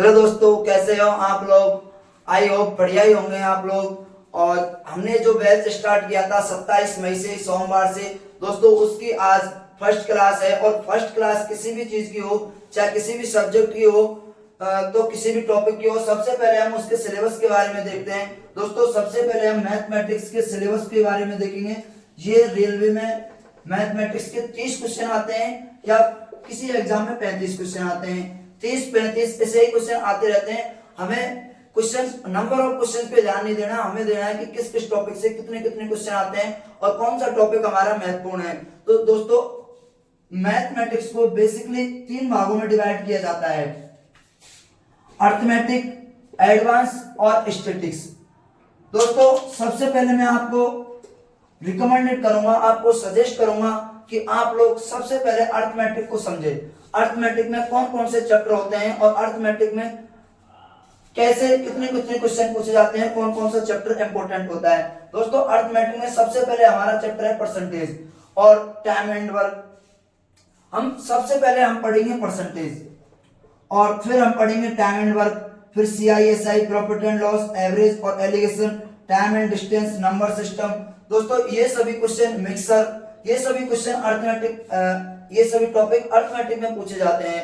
Hello दोस्तों, कैसे हो आप लोग। आई होप बढ़िया ही होंगे आप लोग। और हमने जो बैच स्टार्ट किया था 27 मई से, सोमवार से दोस्तों, उसकी आज फर्स्ट क्लास है। और फर्स्ट क्लास किसी भी चीज की हो, चाहे किसी भी सब्जेक्ट की हो, तो किसी भी टॉपिक की हो, सबसे पहले हम उसके सिलेबस के बारे में देखते हैं। दोस्तों सबसे पहले हम मैथमेटिक्स के सिलेबस के बारे में देखेंगे। ये रेलवे में मैथमेटिक्स के 30 क्वेश्चन आते हैं, या किसी एग्जाम में 35 क्वेश्चन आते हैं। 30-35 ऐसे ही क्वेश्चन आते रहते हैं। हमें क्वेश्चन, नंबर ऑफ क्वेश्चन पे ध्यान नहीं देना, हमें देना है कि किस किस टॉपिक से कितने कितने क्वेश्चन आते हैं और कौन सा टॉपिक हमारा महत्वपूर्ण है। तो दोस्तों मैथमेटिक्स को बेसिकली 3 भागों में डिवाइड किया जाता है: अर्थमेटिक, एडवांस और स्टैटिस्टिक्स। दोस्तों सबसे पहले मैं आपको रिकमेंडेड करूंगा, आपको सजेस्ट करूंगा कि आप लोग सबसे पहले अर्थमेटिक को समझे। अर्थमेटिक में कौन कौन से चैप्टर होते हैं और अर्थमेटिक में कैसे कितने कितने क्वेश्चन पूछे जाते हैं, कौन कौन सा चैप्टर इंपॉर्टेंट होता है। दोस्तों अर्थमेटिक में सबसे पहले हमारा चैप्टर है परसेंटेज और टाइम एंड वर्क। हम सबसे पहले हम पढ़ेंगे परसेंटेज, और फिर हम पढ़ेंगे टाइम एंड वर्क, फिर CISI, profit and loss, average और alligation, time and distance, number system. दोस्तों ये सभी क्वेश्चन, मिक्सर, ये सभी क्वेश्चन अर्थमेटिक, ये सभी टॉपिक अर्थमेटिक में पूछे जाते हैं।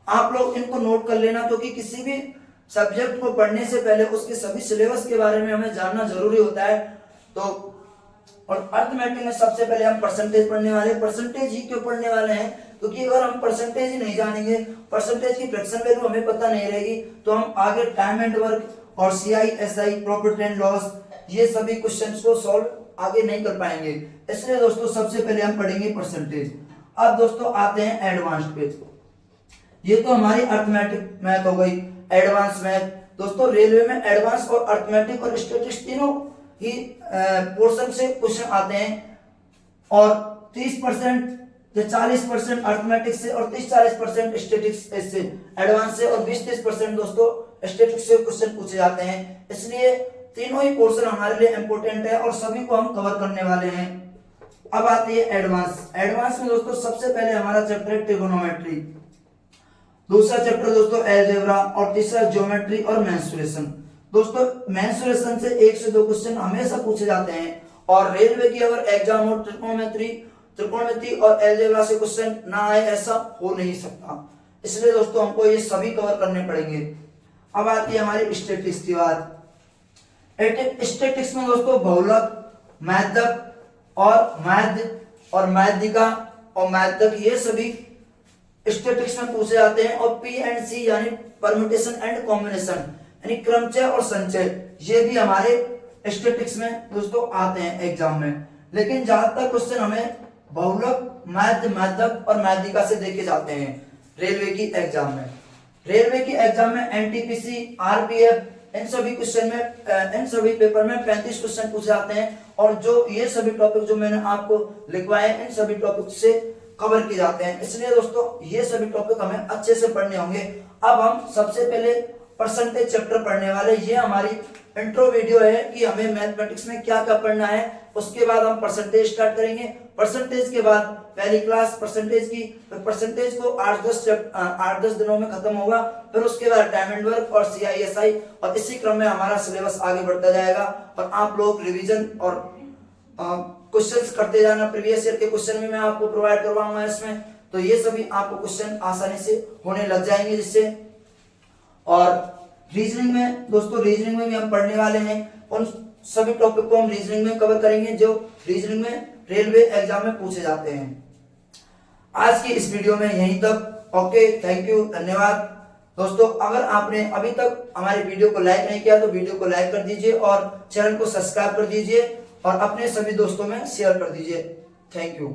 आप लोग इनको नोट कर लेना, क्योंकि किसी भी सब्जेक्ट को पढ़ने से पहले उसके सभी सिलेबस के बारे में हमें जानना जरूरी होता है। तो और अर्थमेटिक में सबसे पहले हम परसेंटेज पढ़ने वाले हैं। परसेंटेज ही क्यों पढ़ने वाले हैं? क्योंकि अगर हम परसेंटेज ही नहीं जानेंगे, परसेंटेज की फ्रैक्शन वैल्यू हमें पता नहीं रहेगी, तो हम आगे टाइम एंड वर्क और CISI, प्रॉफिट एंड लॉस, ये सभी क्वेश्चंस को सॉल्व आगे नहीं कर पाएंगे। इसलिए दोस्तों सबसे पहले हम पढ़ेंगे परसेंटेज। अब दोस्तों आते हैं एडवांस्ड पे। ये तो हमारी अर्थमेटिक मैथ हो गई, एडवांस मैथ। दोस्तों रेलवे में एडवांस और अर्थमेटिक और स्टैटिस्टिक्स तीनों ही पोर्शन से क्वेश्चन आते हैं, और 30% या 40% अर्थमेटिक से और 30-40% स्टैटिस्टिक्स से, एडवांस से, और 20-30% दोस्तों स्टैटिस्टिक्स से क्वेश्चन पूछे जाते हैं। इसलिए तीनों ही पोर्शन हमारे लिए इंपॉर्टेंट है और सभी को हम कवर करने वाले हैं। अब आती है एडवांस। एडवांस में दोस्तों सबसे पहले हमारा चैप्टर है ट्रिगोनोमेट्री, दूसरा चैप्टर दोस्तों अलजेब्रा, और तीसरा ज्योमेट्री और मेंसुरेशन। दोस्तों मेंसुरेशन से 1 से 2 क्वेश्चन हमेशा पूछे जाते हैं, और रेलवे की अगर एग्जाम हो त्रिकोणमिति और अलजेब्रा से क्वेश्चन ना आए, ऐसा हो नहीं सकता। इसलिए दोस्तों हमको ये सभी कवर करने पड़ेंगे। अब आती है हमारी स्टैटिस्टिक्स की बात। स्टैटिस्टिक्स में दोस्तों बहुलक, माध्यक और माध्यिका और माध्यक, ये सभी स्टैटिस्टिक्स में पूछे जाते हैं। और P&C यानी परम्यूटेशन एंड कॉम्बिनेशन, यानी क्रमचय और संचय, ये भी हमारे स्टैटिस्टिक्स में दोस्तों आते हैं एग्जाम में। लेकिन ज्यादातर क्वेश्चन हमें बहुलक, माध्यक और माध्यिका से देखे जाते हैं रेलवे की एग्जाम में। रेलवे की एग्जाम में NTPC, RPF, इन सभी क्वेश्चन में, इन सभी पेपर में 35 क्वेश्चन पूछे जाते हैं, और जो ये सभी टॉपिक जो मैंने आपको लिखवाए, इन सभी टॉपिक से कवर किए जाते हैं। इसलिए दोस्तों ये सभी टॉपिक हमें अच्छे से पढ़ने होंगे। अब हम सबसे पहले परसेंटेज चैप्टर पढ़ने वाले। ये हमारी इंट्रो वीडियो है कि हमें मैथमेटिक्स में क्या क्या पढ़ना है। उसके बाद हम परसेंटेज स्टार्ट करेंगे। परसेंटेज के बाद पहली क्लास परसेंटेज की, फिर परसेंटेज को 8-10 दिनों में खत्म होगा। फिर उसके बाद टाइम एंड वर्क और CISI, और इसी क्रम में हमारा सिलेबस आगे बढ़ता जाएगा। और आप लोग रिवीजन और क्वेश्चंस करते जाना। प्रीवियस ईयर के क्वेश्चन भी मैं आपको प्रोवाइड करवाऊंगा इसमें, तो ये सभी आपको क्वेश्चन आसानी से होने लग जाएंगे जिससे। और रीजनिंग में दोस्तों, रीजनिंग में भी हम पढ़ने वाले हैं। उन सभी टॉपिक को हम रीजनिंग में कवर करेंगे जो रीजनिंग में रेलवे एग्जाम में पूछे जाते हैं। आज की इस वीडियो में यहीं तक। ओके, थैंक यू, धन्यवाद। दोस्तों अगर आपने अभी तक हमारी वीडियो को लाइक नहीं किया तो वीडियो को लाइक कर दीजिए और चैनल को सब्सक्राइब कर दीजिए और अपने सभी दोस्तों में शेयर कर दीजिए। Thank you.